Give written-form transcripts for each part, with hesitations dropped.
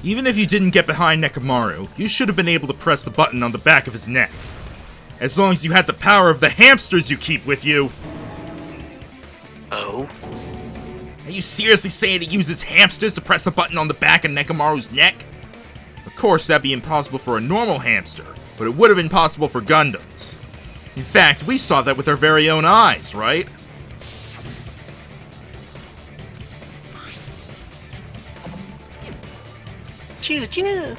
Even if you didn't get behind Nekomaru, you should have been able to press the button on the back of his neck. As long as you had the power of the hamsters you keep with you. Oh? Are you seriously saying he uses hamsters to press a button on the back of Nekomaru's neck? Of course, that'd be impossible for a normal hamster, but it would have been possible for Gundams. In fact, we saw that with our very own eyes, right? Choo-choo!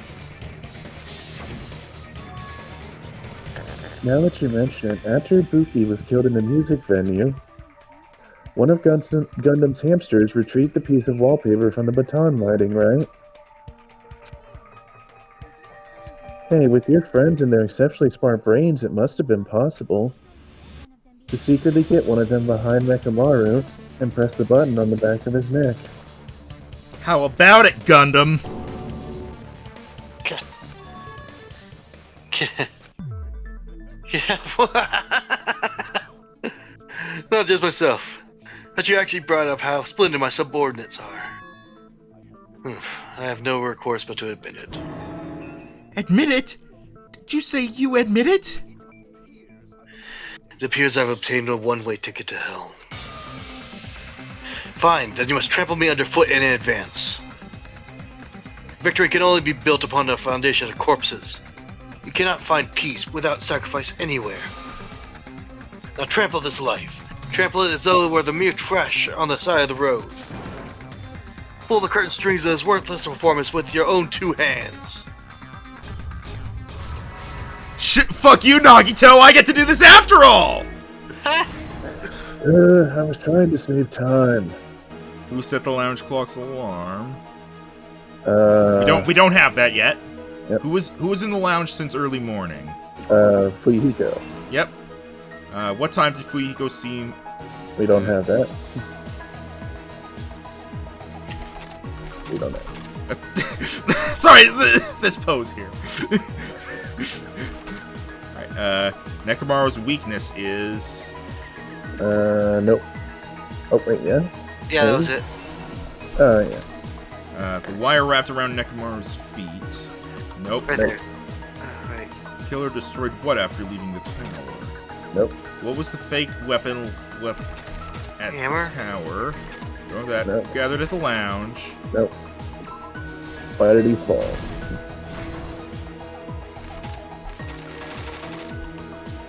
Now that you mention it, after Buki was killed in the music venue, one of Gundam's hamsters retrieved the piece of wallpaper from the baton lighting, right? Hey, with your friends and their exceptionally smart brains, it must have been possible to secretly get one of them behind Nekomaru and press the button on the back of his neck. How about it, Gundam? Not just myself. But you actually brought up how splendid my subordinates are. I have no recourse but to admit it. Admit it? Did you say you admit it? It appears I've obtained a one-way ticket to hell. Fine, then you must trample me underfoot in advance. Victory can only be built upon the foundation of corpses. You cannot find peace without sacrifice anywhere. Now trample this life. Trample it as though it were the mere trash on the side of the road. Pull the curtain strings of this worthless performance with your own two hands. Fuck you, Nagito! I get to do this after all! I was trying to save time. Who set the lounge clock's alarm? We don't have that yet. Yep. Who was in the lounge since early morning? Fuyuhiko. Yep. What time did Fuyuhiko see? We don't have that. We don't have. Sorry, this pose here. Alright, Nekomaru's weakness is... Nope. Oh, wait, yeah? Yeah, that was it. Oh, yeah. The wire wrapped around Nekomaru's feet. Nope. Right there. Right. Killer destroyed what after leaving the tower? Nope. What was the fake weapon left at Hammer? the tower? Know that. Nope. Gathered at the lounge. Nope. Why did he fall?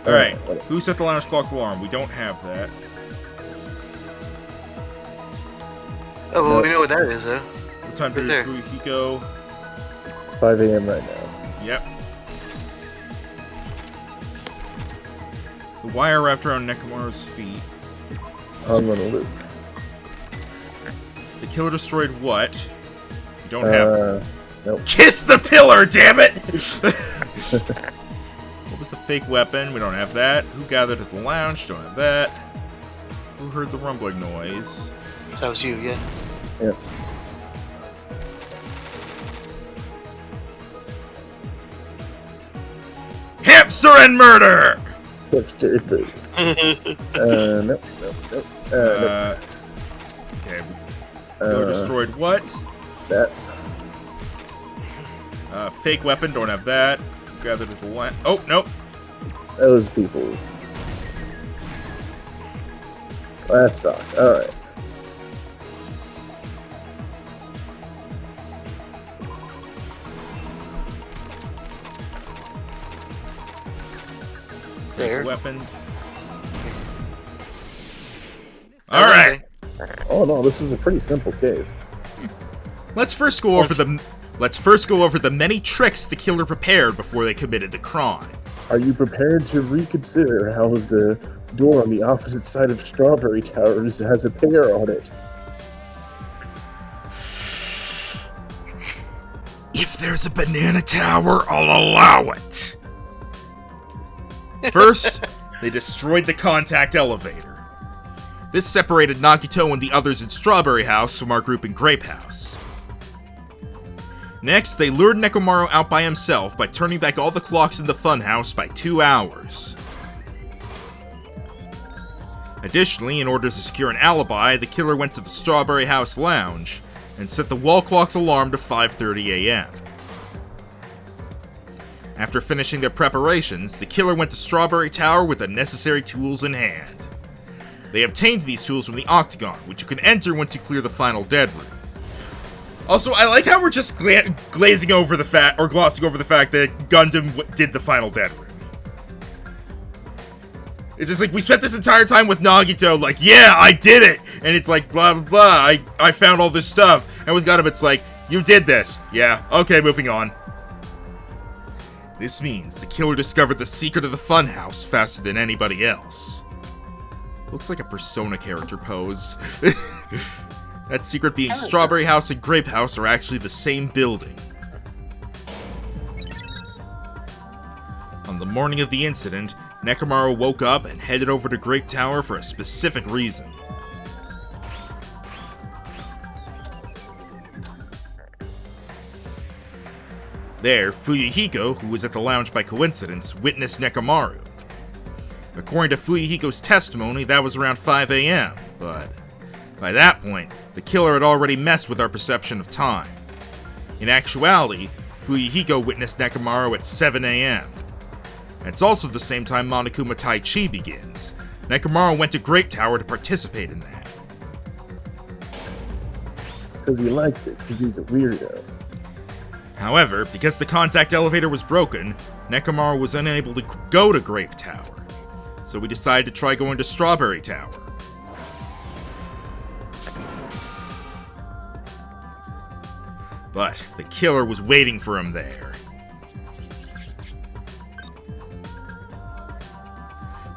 Alright, who set the lounge clock's alarm? We don't have that. Oh, well, we know what that is, though. What time Right did there. Fuyuhiko? It's 5 a.m. right now. Yep. The wire wrapped around Nekomaru's feet. I'm gonna loop. The killer destroyed what? We don't have... Nope. Kiss the pillar, damn it! What was the fake weapon? We don't have that. Who gathered at the lounge? Don't have that. Who heard the rumbling noise? That was you, yeah. Yep. Hamster and murder! Hipster boot. Nope. Nope. Okay. Killer destroyed what? That. Fake weapon, don't have that. Gathered at the lounge. Oh, nope. Those people. Last stock. Alright. There. Fake weapon. Alright. Oh no, this is a pretty simple case. Let's first go over the many tricks the killer prepared before they committed the crime. Are you prepared to reconsider how the door on the opposite side of Strawberry Towers has a pear on it? If there's a banana tower, I'll allow it. First, they destroyed the contact elevator. This separated Nagito and the others in Strawberry House from our group in Grape House. Next, they lured Nekomaru out by himself by turning back all the clocks in the funhouse by 2 hours. Additionally, in order to secure an alibi, the killer went to the Strawberry House lounge and set the wall clock's alarm to 5:30 a.m. After finishing their preparations, the killer went to Strawberry Tower with the necessary tools in hand. They obtained these tools from the Octagon, which you can enter once you clear the final dead room. Also, I like how we're just glazing over the fact, or glossing over the fact that Gundham did the final dead room. It's just like, we spent this entire time with Nagito, like, yeah, I did it! And it's like, blah, blah, blah, I found all this stuff. And with Gundham, it's like, you did this. Yeah, okay, moving on. This means the killer discovered the secret of the funhouse faster than anybody else. Looks like a Persona character pose. That secret being Strawberry House and Grape House are actually the same building. On the morning of the incident, Nekomaru woke up and headed over to Grape Tower for a specific reason. There, Fuyuhiko, who was at the lounge by coincidence, witnessed Nekomaru. According to Fuyuhiko's testimony, that was around 5 a.m., but by that point, the killer had already messed with our perception of time. In actuality, Fuyuhiko witnessed Nekomaru at 7 a.m. It's also the same time Monokuma Tai Chi begins. Nekomaru went to Grape Tower to participate in that. Because he liked it, because he's a weirdo. However, because the contact elevator was broken, Nekomaru was unable to go to Grape Tower, so we decided to try going to Strawberry Tower. But the killer was waiting for him there.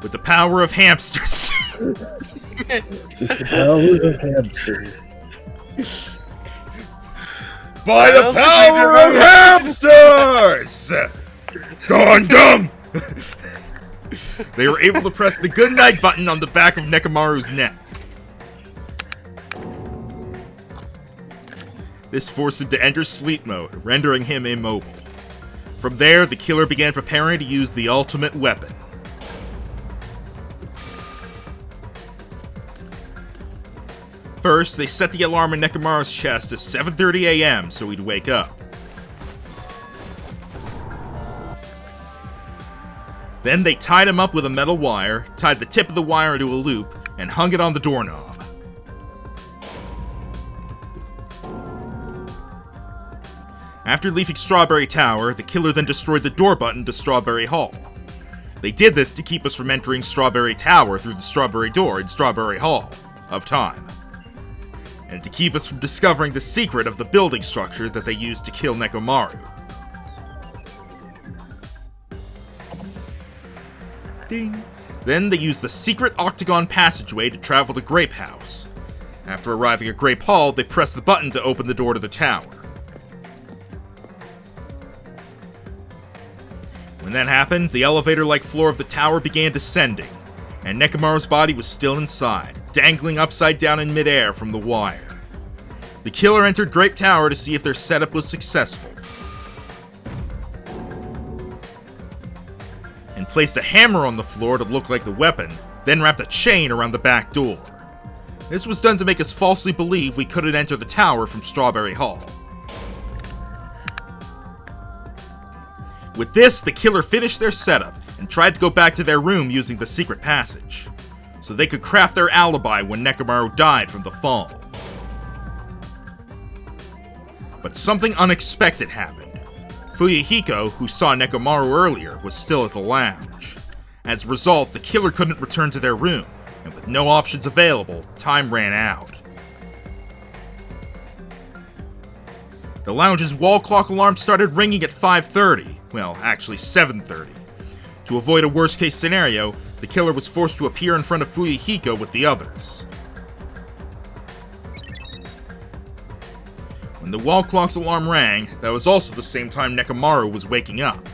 With the power of hamsters. It's the power of hamsters. By the power of hamsters! Gundam! They were able to press the good night button on the back of Nekomaru's neck. This forced him to enter sleep mode, rendering him immobile. From there, the killer began preparing to use the ultimate weapon. First, they set the alarm in Nekomaru's chest to 7:30 a.m. so he'd wake up. Then they tied him up with a metal wire, tied the tip of the wire into a loop, and hung it on the doorknob. After leaving Strawberry Tower, the killer then destroyed the door button to Strawberry Hall. They did this to keep us from entering Strawberry Tower through the Strawberry Door in Strawberry Hall of Time, and to keep us from discovering the secret of the building structure that they used to kill Nekomaru. Ding. Then they used the secret octagon passageway to travel to Grape House. After arriving at Grape Hall, they pressed the button to open the door to the tower. When that happened, the elevator-like floor of the tower began descending, and Nekomaru's body was still inside, dangling upside down in midair from the wire. The killer entered Grape Tower to see if their setup was successful, and placed a hammer on the floor to look like the weapon, then wrapped a chain around the back door. This was done to make us falsely believe we couldn't enter the tower from Strawberry Hall. With this, the killer finished their setup and tried to go back to their room using the secret passage, so they could craft their alibi when Nekomaru died from the fall. But something unexpected happened. Fuyuhiko, who saw Nekomaru earlier, was still at the lounge. As a result, the killer couldn't return to their room, and with no options available, time ran out. The lounge's wall clock alarm started ringing at 5:30. Well, actually 7:30. To avoid a worst-case scenario, the killer was forced to appear in front of Fuyuhiko with the others. When the wall clock's alarm rang, that was also the same time Nekomaru was waking up.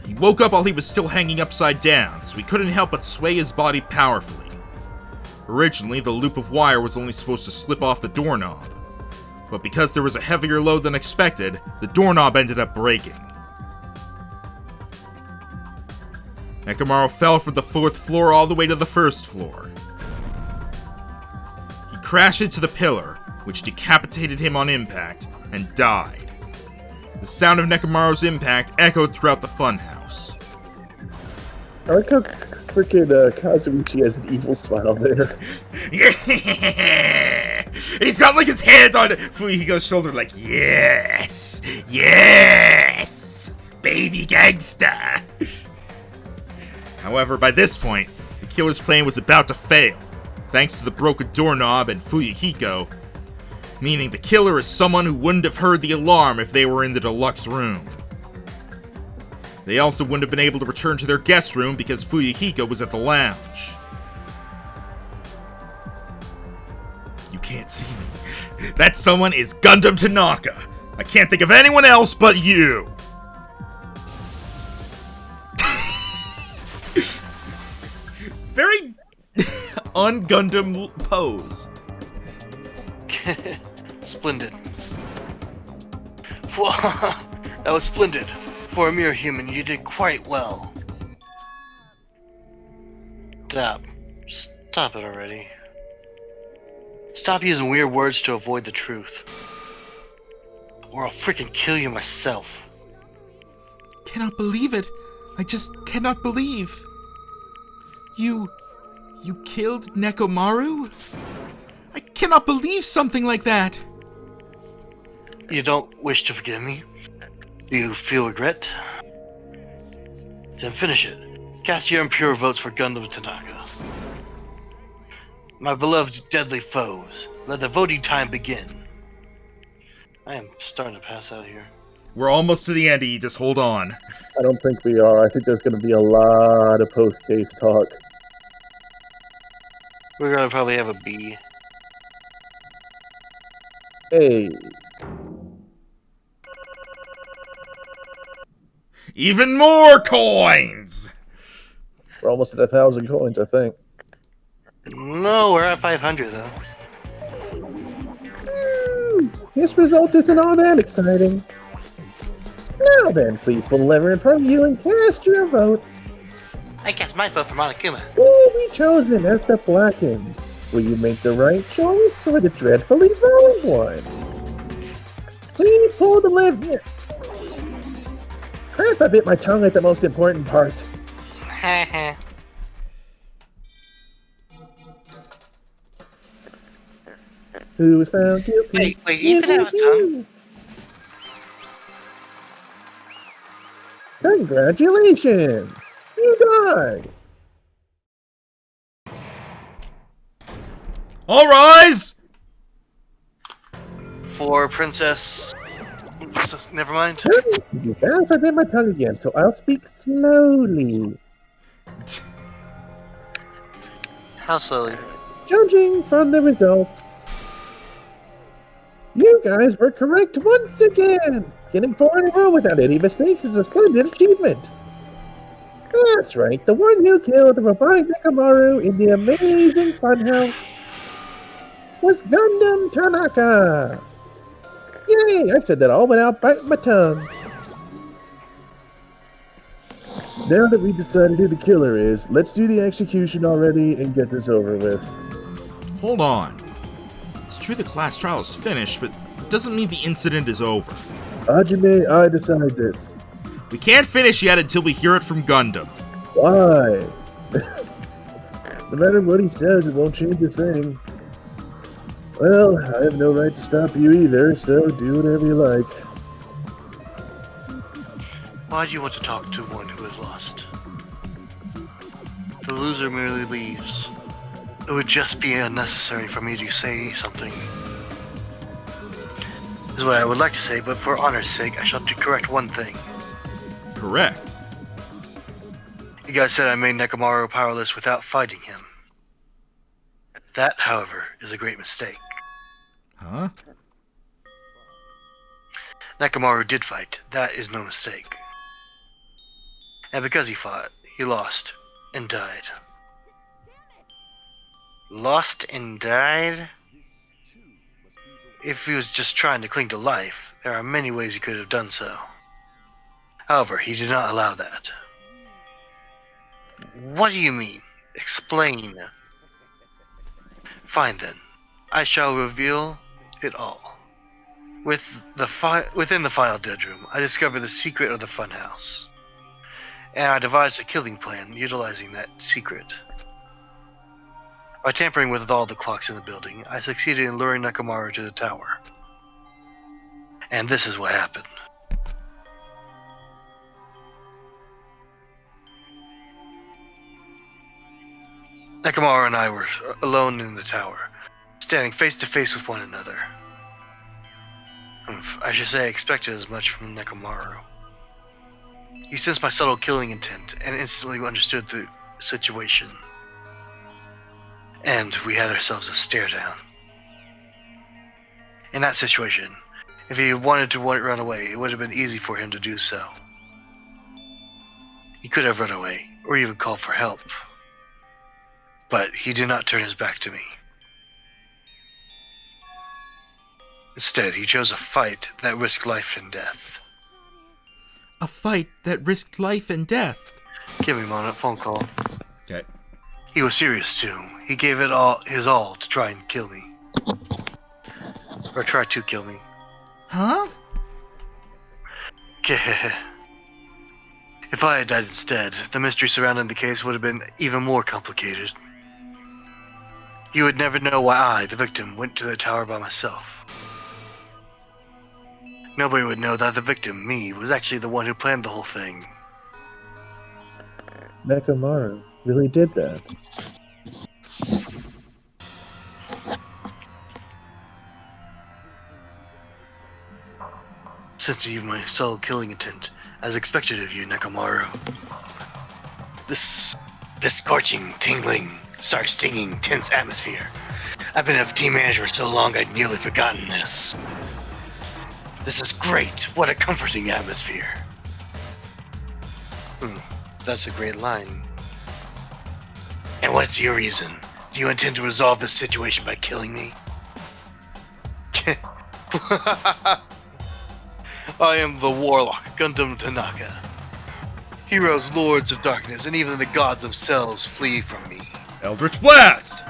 He woke up while he was still hanging upside down, so he couldn't help but sway his body powerfully. Originally, the loop of wire was only supposed to slip off the doorknob, but because there was a heavier load than expected, the doorknob ended up breaking. Nekomaru fell from the 4th floor all the way to the 1st floor. He crashed into the pillar, which decapitated him on impact, and died. The sound of Nekomaru's impact echoed throughout the funhouse. I like how freaking Kazuichi has an evil smile there. And he's got like his hands on Fuyuhiko's shoulder like, yes, yes, baby gangsta. However, by this point, the killer's plan was about to fail, thanks to the broken doorknob and Fuyuhiko, meaning the killer is someone who wouldn't have heard the alarm if they were in the deluxe room. They also wouldn't have been able to return to their guest room because Fuyuhiko was at the lounge. You can't see me. That someone is Gundham Tanaka. I can't think of anyone else but you. Very un-Gundam pose. Splendid. That was splendid. For a mere human, you did quite well. Stop it already. Stop using weird words to avoid the truth. Or I'll freaking kill you myself. Cannot believe it. I just cannot believe. You killed Nekomaru? I cannot believe something like that. You don't wish to forgive me? Do you feel regret? Then finish it. Cast your impure votes for Gundham Tanaka. My beloved deadly foes, let the voting time begin. I am starting to pass out here. We're almost to the end, E. Just hold on. I don't think we are. I think there's going to be a lot of post-case talk. We're gonna probably have a B. Hey. Even more coins! We're almost at 1,000 coins, I think. No, we're at 500 though. This result isn't all that exciting. Now then, please pull the lever in front of you and cast your vote. I cast my vote for Monokuma. Who will be chosen as the blackened? Will you make the right choice or the dreadfully wrong one? Please pull the lever. Crap, I bit my tongue at the most important part. Who was found guilty? Wait, you can have a tongue? Congratulations! You died! All rise! For Princess... Never mind. You found I bit my tongue again, so I'll speak slowly. How slowly? Judging from the results, you guys were correct once again! Getting 4 in a row without any mistakes is a splendid achievement! That's right, the one who killed the robotic Nekomaru in the amazing funhouse was Gundham Tanaka! Yay! I said that all without biting my tongue. Now that we've decided who the killer is, let's do the execution already and get this over with. Hold on. It's true the class trial is finished, but it doesn't mean the incident is over. Hajime, I decide this. We can't finish yet until we hear it from Gundham. Why? No matter what he says, it won't change a thing. Well, I have no right to stop you either, so do whatever you like. Why do you want to talk to one who has lost? The loser merely leaves. It would just be unnecessary for me to say something. This is what I would like to say, but for honor's sake, I shall correct one thing. Correct. You guys said I made Nekomaru powerless without fighting him. That, however, is a great mistake. Huh? Nekomaru did fight. That is no mistake. And because he fought, he lost and died. Lost and died? If he was just trying to cling to life, there are many ways he could have done so. However, he did not allow that. What do you mean? Explain. Fine then. I shall reveal it all. Within the final dead room, I discovered the secret of the funhouse. And I devised a killing plan utilizing that secret. By tampering with all the clocks in the building, I succeeded in luring Nekomaru to the tower. And this is what happened. Nekomaru and I were alone in the tower, standing face to face with one another. I should say I expected as much from Nekomaru. He sensed my subtle killing intent and instantly understood the situation. And we had ourselves a stare down. In that situation, if he wanted to run away, it would have been easy for him to do so. He could have run away, or even called for help. But he did not turn his back to me. Instead, he chose a fight that risked life and death. A fight that risked life and death. Give me a moment, phone call. Okay. He was serious too. He gave it all his all to try and kill me. Or try to kill me. Huh? If I had died instead, the mystery surrounding the case would have been even more complicated. You would never know why I, the victim, went to the tower by myself. Nobody would know that the victim, me, was actually the one who planned the whole thing. Nekomaru really did that. Since you've my subtle killing intent, as expected of you, Nekomaru. This scorching, tingling, stinging, tense atmosphere. I've been a team manager so long I'd nearly forgotten this. This is great. What a comforting atmosphere. That's a great line. And what's your reason? Do you intend to resolve this situation by killing me? I am the warlock, Gundham Tanaka. Heroes, lords of darkness, and even the gods themselves flee from me. Eldritch Blast!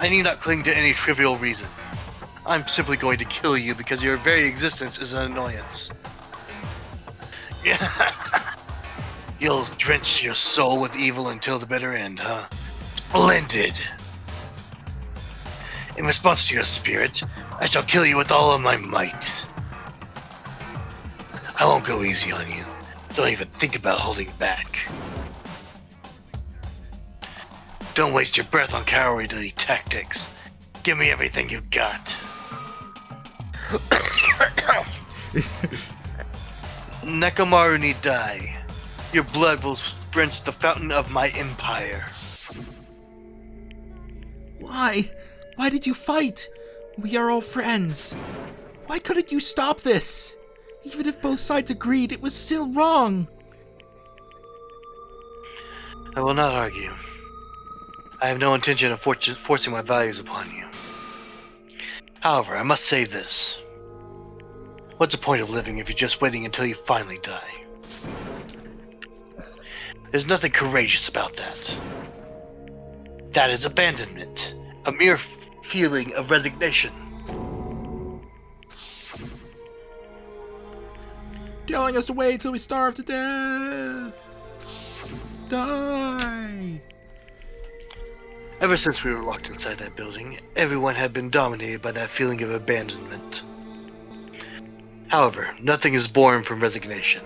I need not cling to any trivial reason. I'm simply going to kill you because your very existence is an annoyance. You'll drench your soul with evil until the bitter end, huh? Splendid! In response to your spirit, I shall kill you with all of my might. I won't go easy on you. Don't even think about holding back. Don't waste your breath on cowardly tactics. Give me everything you got. Nekomaru need die. Your blood will drench the fountain of my empire. Why? Why did you fight? We are all friends. Why couldn't you stop this? Even if both sides agreed, it was still wrong. I will not argue. I have no intention of forcing my values upon you. However, I must say this. What's the point of living if you're just waiting until you finally die? There's nothing courageous about that. That is abandonment. A mere feeling of resignation. Telling us to wait till we starve to death. Die. Ever since we were locked inside that building, everyone had been dominated by that feeling of abandonment. However, nothing is born from resignation.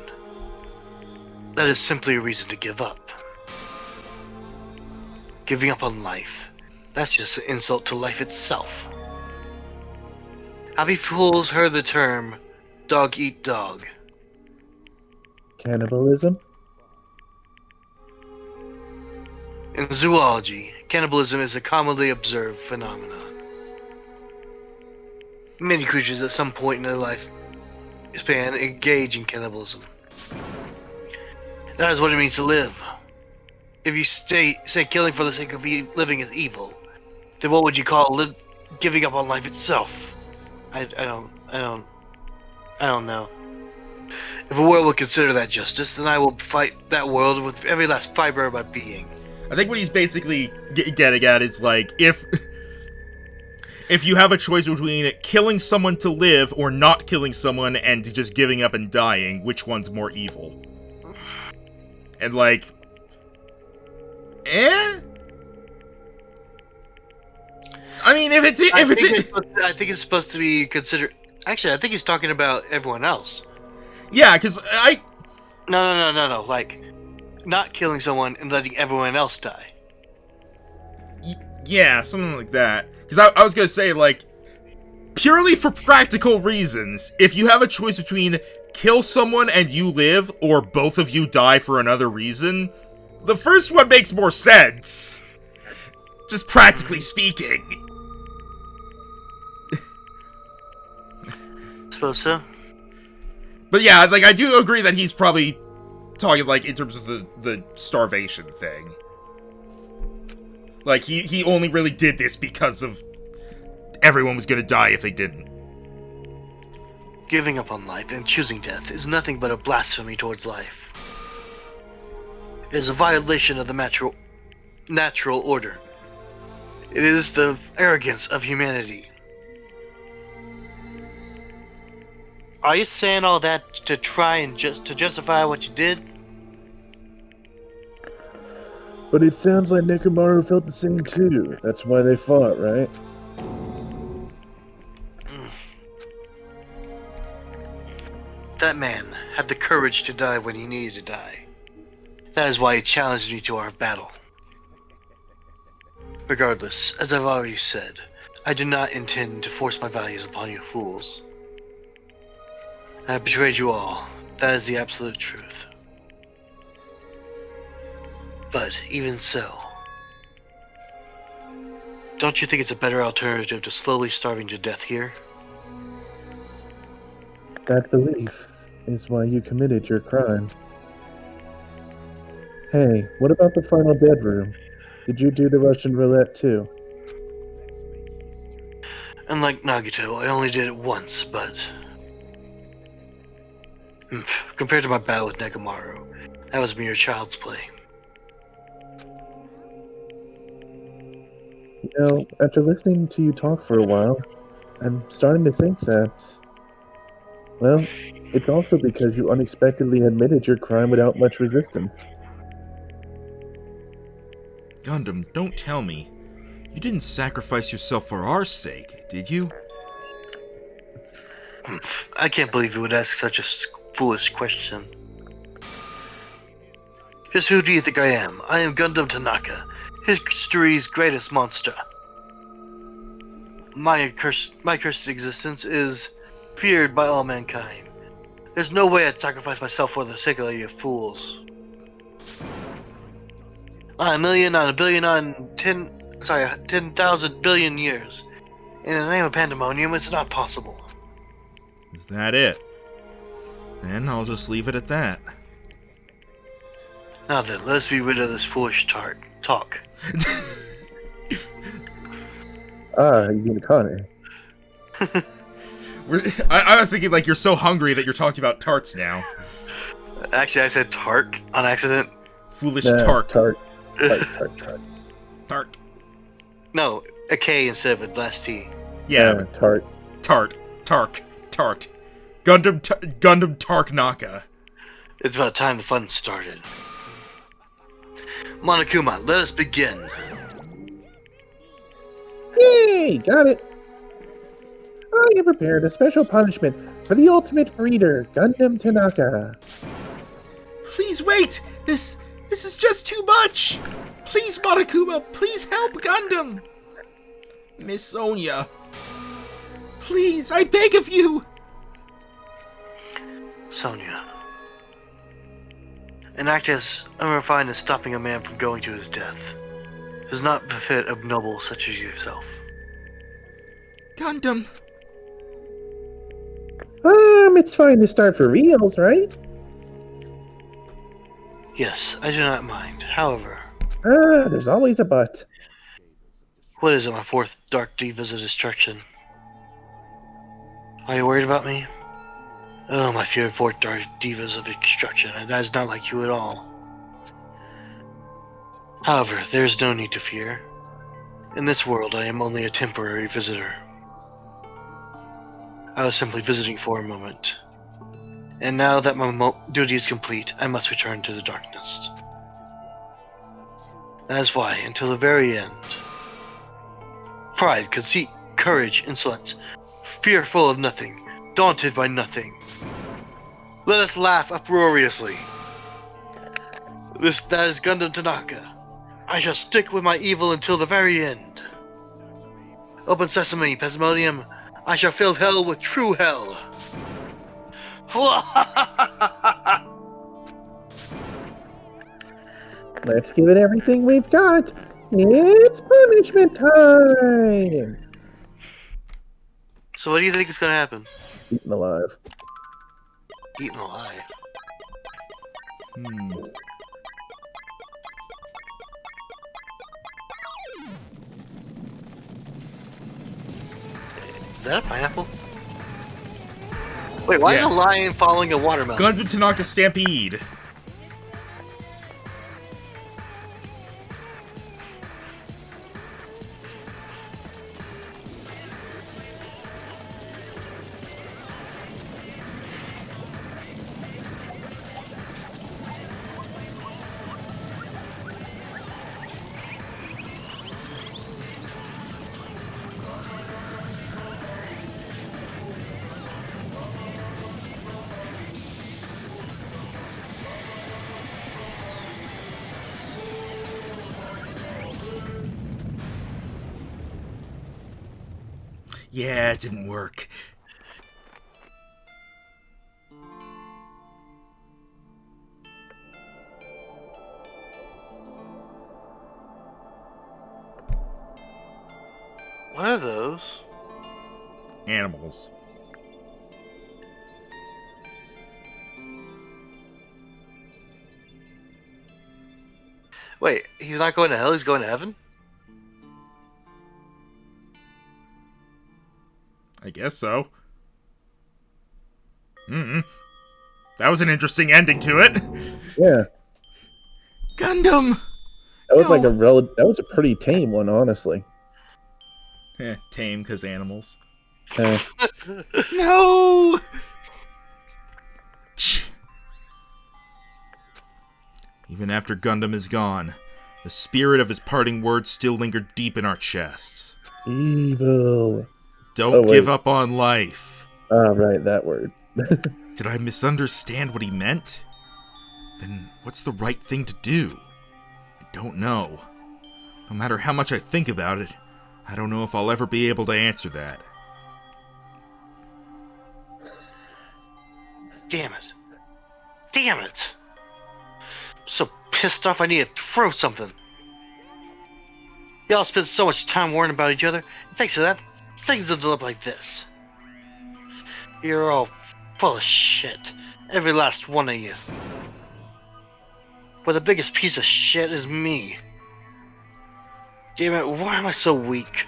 That is simply a reason to give up. Giving up on life, that's just an insult to life itself. Have you fools heard the term, dog eat dog? Cannibalism? In zoology, cannibalism is a commonly observed phenomenon. Many creatures at some point in their lifespan engage in cannibalism. That is what it means to live. If you say killing for the sake of living is evil, then what would you call giving up on life itself? I don't know. If a world would consider that justice, then I will fight that world with every last fiber of my being. I think what he's basically getting at is like, if if you have a choice between killing someone to live or not killing someone and just giving up and dying, which one's more evil? And like, I mean, I think it's supposed to be considered. Actually, I think he's talking about everyone else. Yeah, because No. Like, not killing someone and letting everyone else die. Yeah, something like that. Because I was gonna say, like, purely for practical reasons, if you have a choice between kill someone and you live, or both of you die for another reason, the first one makes more sense. Just practically speaking. Suppose so. But yeah, like, I do agree that he's probably talking, like, in terms of the starvation thing. Like, he only really did this because of everyone was gonna die if they didn't. Giving up on life and choosing death is nothing but a blasphemy towards life. It is a violation of the natural order. It is the arrogance of humanity. Are you saying all that to try and to justify what you did? But it sounds like Nekomaru felt the same too. That's why they fought, right? That man had the courage to die when he needed to die. That is why he challenged me to our battle. Regardless, as I've already said, I do not intend to force my values upon you fools. I have betrayed you all. That is the absolute truth. But even so, don't you think it's a better alternative to slowly starving to death here? That belief is why you committed your crime. Hey, what about the final bedroom? Did you do the Russian roulette too? Unlike Nagito, I only did it once, but compared to my battle with Nekomaru, that was mere child's play. You know, after listening to you talk for a while, I'm starting to think that, well, it's also because you unexpectedly admitted your crime without much resistance. Gundham, don't tell me. You didn't sacrifice yourself for our sake, did you? I can't believe you would ask such a foolish question. Just who do you think I am? I am Gundham Tanaka, history's greatest monster. My cursed existence is feared by all mankind. There's no way I'd sacrifice myself for the sake of you fools. Not a million, not a billion, not 10,000 billion years. In the name of pandemonium, it's not possible. Is that it? Then I'll just leave it at that. Now then, let's be rid of this foolish talk. Ah, you mean Connor. I was thinking, like, you're so hungry that you're talking about tarts now. Actually, I said tart on accident. Foolish tart. Tart. No, a K instead of a last T. Yeah, tart. Tart. Gundham Tarknaka. It's about time the fun started. Monokuma, let us begin. Yay! Got it! I have prepared a special punishment for the ultimate breeder, Gundham Tanaka. Please wait! This is just too much! Please, Monokuma, please help Gundham! Miss Sonia. Please, I beg of you! Sonia. An act as unrefined as stopping a man from going to his death does not befit a noble such as yourself. Gundham. It's fine to start for reals, right? Yes, I do not mind. However... there's always a but. What is it, my fourth dark divas of destruction? Are you worried about me? Oh, my feared fourth dark divas of destruction. That is not like you at all. However, there is no need to fear. In this world, I am only a temporary visitor. I was simply visiting for a moment. And now that my duty is complete, I must return to the darkness. That is why, until the very end, pride, conceit, courage, insolence, fearful of nothing, daunted by nothing. Let us laugh uproariously. That is Gundham Tanaka. I shall stick with my evil until the very end. Open sesame, Pandemonium. I shall fill hell with true hell. Let's give it everything we've got. It's punishment time. So what do you think is going to happen? Eaten alive. Eaten alive. Is that a pineapple? Wait, why is a lion following a watermelon? Gundham Tanaka Stampede. Yeah, it didn't work. What are those? Animals. Wait, he's not going to hell, he's going to heaven? I guess so. That was an interesting ending to it. Yeah. Gundham! That was No. that was a pretty tame one, honestly. Tame because animals. Uh, No! Even after Gundham is gone, the spirit of his parting words still lingered deep in our chests. evil. Don't give up on life. Oh, right, that word. Did I misunderstand what he meant? Then what's the right thing to do? I don't know. No matter how much I think about it, I don't know if I'll ever be able to answer that. Damn it. Damn it. I'm so pissed off I need to throw something. Y'all spend so much time worrying about each other, and thanks to that, things end up like this. You're all full of shit. Every last one of you. But the biggest piece of shit is me. Damn it, why am I so weak?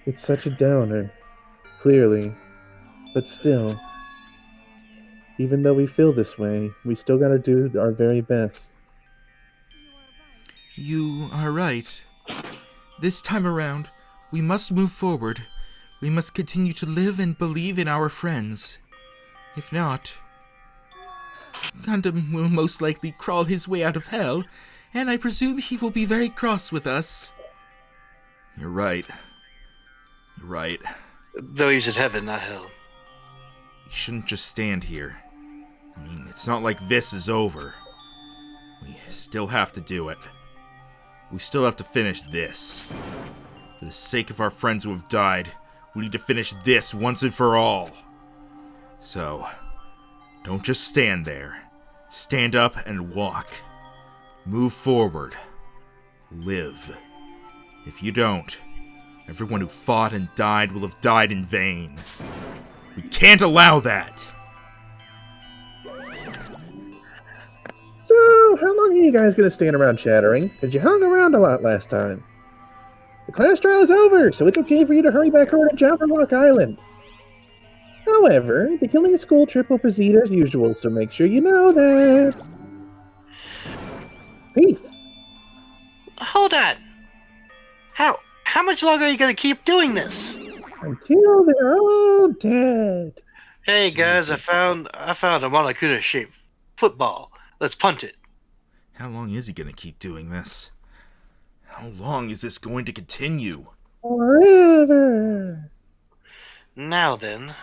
It's such a downer. Clearly. But still. Even though we feel this way, we still gotta do our very best. You are right. This time around, we must move forward. We must continue to live and believe in our friends. If not, Gundham will most likely crawl his way out of hell, and I presume he will be very cross with us. You're right. You're right. Though he's in heaven, not hell. We shouldn't just stand here. I mean, it's not like this is over. We still have to do it. We still have to finish this. For the sake of our friends who have died, we need to finish this once and for all. So, don't just stand there. Stand up and walk. Move forward. Live. If you don't, everyone who fought and died will have died in vain. We can't allow that! So, how long are you guys gonna stand around chattering? Because you hung around a lot last time. The class trial is over, so it's okay for you to hurry back over to Jabberwock Island. However, the killing school trip will proceed as usual, so make sure you know that. Peace. Hold on. How much longer are you gonna keep doing this? Until they're all dead. Hey guys, I found a Monokuna-shaped football. Let's punt it. How long is he gonna keep doing this? How long is this going to continue? Forever. Now then.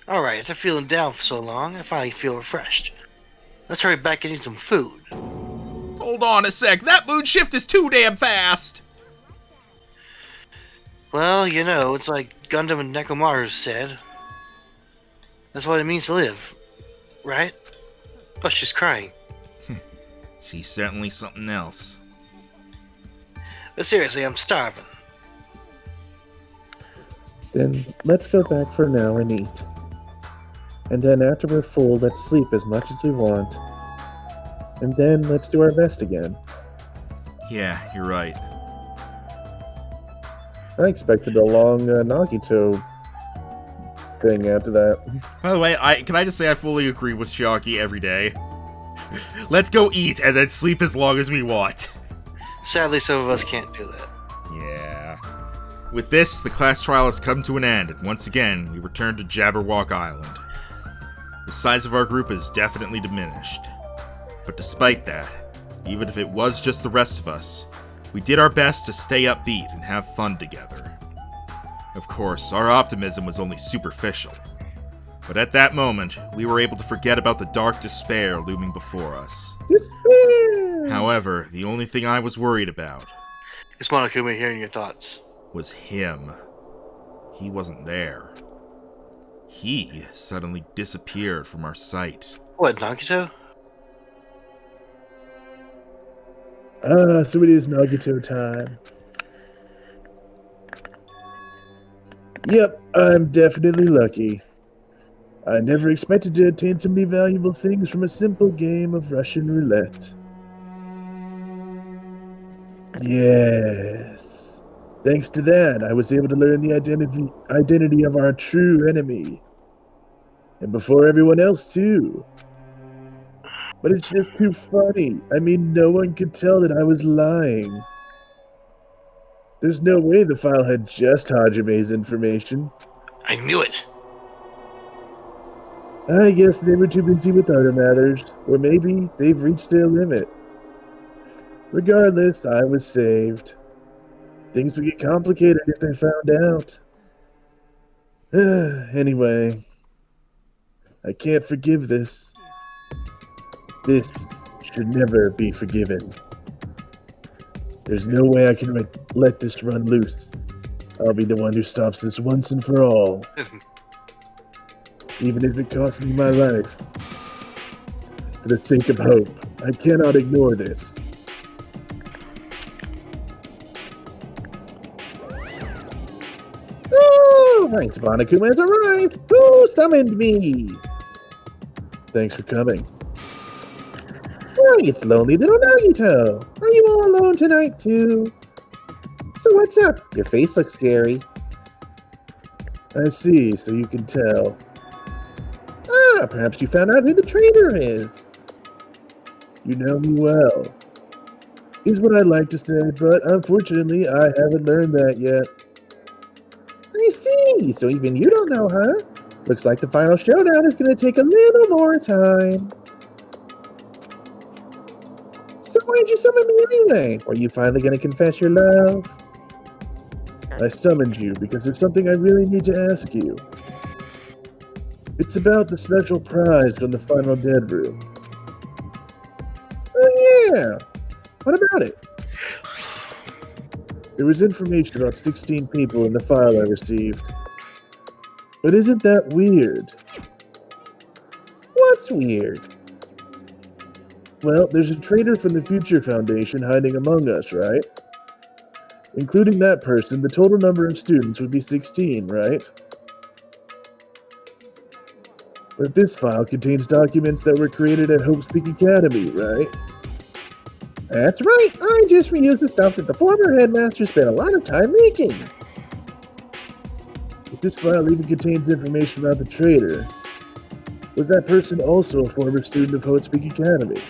Alright, after feeling down for so long, I finally feel refreshed. Let's hurry back and eat some food. Hold on a sec, that mood shift is too damn fast! Well, you know, it's like Gundham and Nekomaru said. That's what it means to live, right? Oh, she's crying. She's certainly something else. But seriously, I'm starving. Then let's go back for now and eat. And then after we're full, let's sleep as much as we want. And then let's do our best again. Yeah, you're right. I expected a long Nagito thing after that. By the way, can I just say I fully agree with Shocky every day. Let's go eat and then sleep as long as we want. Sadly, some of us can't do that. Yeah. With this, the class trial has come to an end, and once again, we return to Jabberwock Island. The size of our group has definitely diminished. But despite that, even if it was just the rest of us, we did our best to stay upbeat and have fun together. Of course, our optimism was only superficial. But at that moment, we were able to forget about the dark despair looming before us. Despair! However, the only thing I was worried about It's Monokuma hearing your thoughts. was him. He wasn't there. He suddenly disappeared from our sight. What, Nagito? So it is Nagito time. Yep, I'm definitely lucky. I never expected to attain so many valuable things from a simple game of Russian roulette. Yes. Thanks to that, I was able to learn the identity of our true enemy. And before everyone else, too. But it's just too funny. I mean, no one could tell that I was lying. There's no way the file had just Hajime's information. I knew it. I guess they were too busy with other matters, or maybe they've reached their limit. Regardless, I was saved. Things would get complicated if they found out. Anyway, I can't forgive this. This should never be forgiven. There's no way I can let this run loose. I'll be the one who stops this once and for all. Even if it costs me my life. For the sake of hope, I cannot ignore this. Oh, right, Monokuma has arrived. Who summoned me? Thanks for coming. Oh, it's lonely little Nagito. Are you all alone tonight, too? So what's up? Your face looks scary. I see, so you can tell. Ah, perhaps you found out who the traitor is. You know me well. Is what I'd like to say, but unfortunately, I haven't learned that yet. I see, so even you don't know, huh? Looks like the final showdown is going to take a little more time. So why'd you summon me anyway? Were you finally going to confess your love? I summoned you because there's something I really need to ask you. It's about the special prize from the final dead room. Oh yeah! What about it? There was information about 16 people in the file I received. But isn't that weird? What's weird? Well, there's a traitor from the Future Foundation hiding among us, right? Including that person, the total number of students would be 16, right? But this file contains documents that were created at Hope's Peak Academy, right? That's right, I just reused the stuff that the former headmaster spent a lot of time making. But this file even contains information about the traitor. Was that person also a former student of Hope's Peak Academy?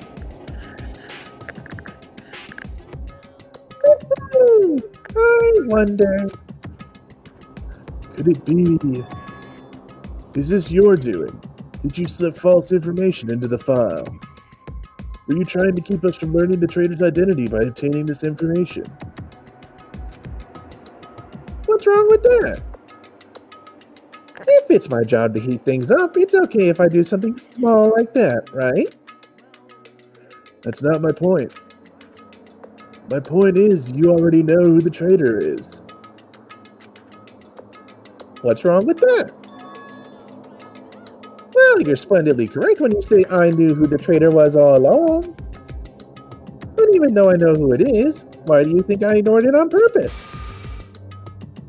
wonder. Could it be? Is this your doing? Did you slip false information into the file? Were you trying to keep us from learning the traitor's identity by obtaining this information? What's wrong with that? If it's my job to heat things up, it's okay if I do something small like that, right? That's not my point. My point is, you already know who the traitor is. What's wrong with that? Well, you're splendidly correct when you say I knew who the traitor was all along. But even though I know who it is, why do you think I ignored it on purpose?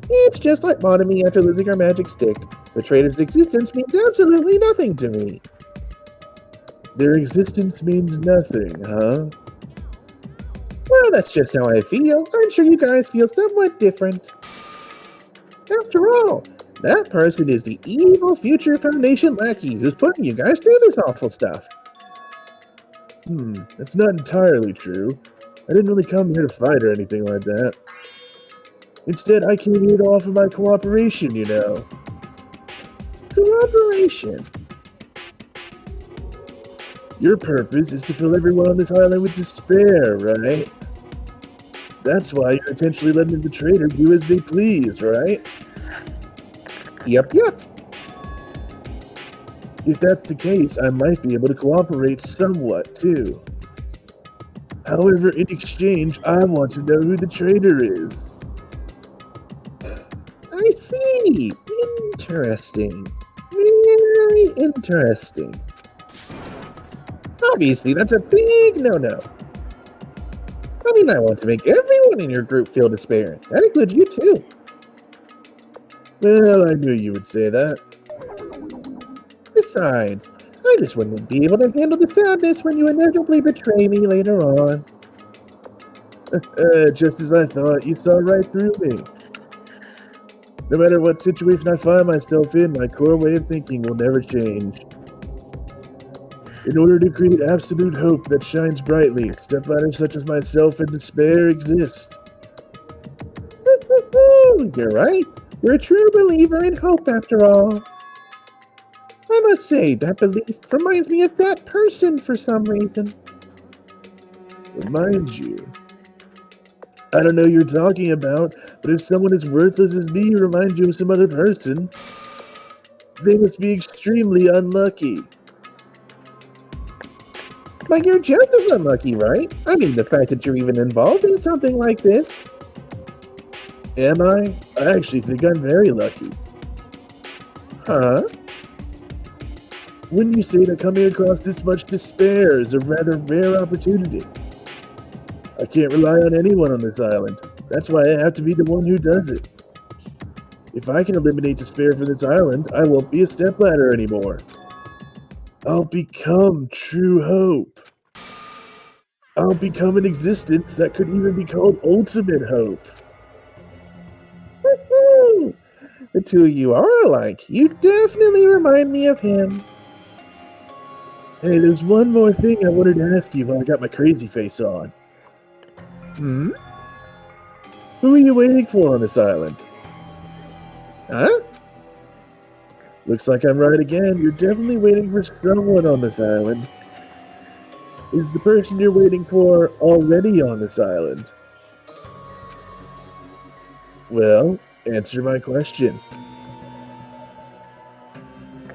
It's just like Monami after losing her magic stick. The traitor's existence means absolutely nothing to me. Their existence means nothing, huh? Well, that's just how I feel. I'm sure you guys feel somewhat different. After all, that person is the evil future Foundation lackey who's putting you guys through this awful stuff. That's not entirely true. I didn't really come here to fight or anything like that. Instead, I came here to offer my cooperation, you know. Cooperation? Your purpose is to fill everyone on this island with despair, right? That's why you're intentionally letting the traitor do as they please, right? Yep. If that's the case, I might be able to cooperate somewhat, too. However, in exchange, I want to know who the traitor is. I see. Interesting. Very interesting. Obviously, that's a big no-no. I mean, I want to make everyone in your group feel despair. That includes you, too. Well, I knew you would say that. Besides, I just wouldn't be able to handle the sadness when you inevitably betray me later on. Just as I thought, you saw right through me. No matter what situation I find myself in, my core way of thinking will never change. In order to create absolute hope that shines brightly, stepladders such as myself in despair exist. You're right. You're a true believer in hope, after all. I must say, that belief reminds me of that person for some reason. Reminds you? I don't know who you're talking about, but if someone as worthless as me reminds you of some other person, they must be extremely unlucky. But you're just as unlucky, right? I mean, the fact that you're even involved in something like this. Am I? I actually think I'm very lucky. Huh? Wouldn't you say that coming across this much despair is a rather rare opportunity? I can't rely on anyone on this island. That's why I have to be the one who does it. If I can eliminate despair from this island, I won't be a stepladder anymore. I'll become true hope. I'll become an existence that could even be called ultimate hope. Woo-hoo! The two of you are alike. You definitely remind me of him. Hey, there's one more thing I wanted to ask you while I got my crazy face on. Who are you waiting for on this island? Huh? Looks like I'm right again. You're definitely waiting for someone on this island. Is the person you're waiting for already on this island? Well, answer my question.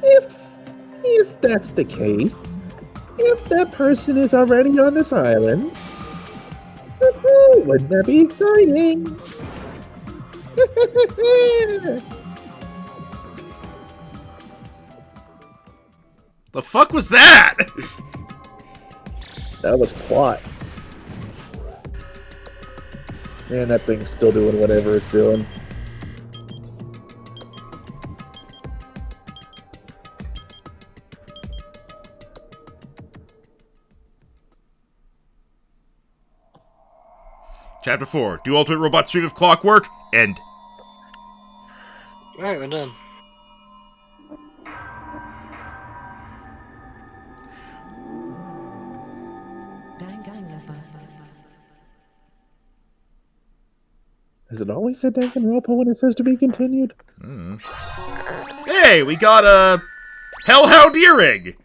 If that's the case, if that person is already on this island, wouldn't that be exciting? The fuck was that? That was plot. Man, that thing's still doing whatever it's doing. Chapter 4. Do Ultimate Robot Stream of Clockwork? End. Alright, we're done. Has it always said Danganronpa when it says to be continued? Hey, we got a Hellhound earring!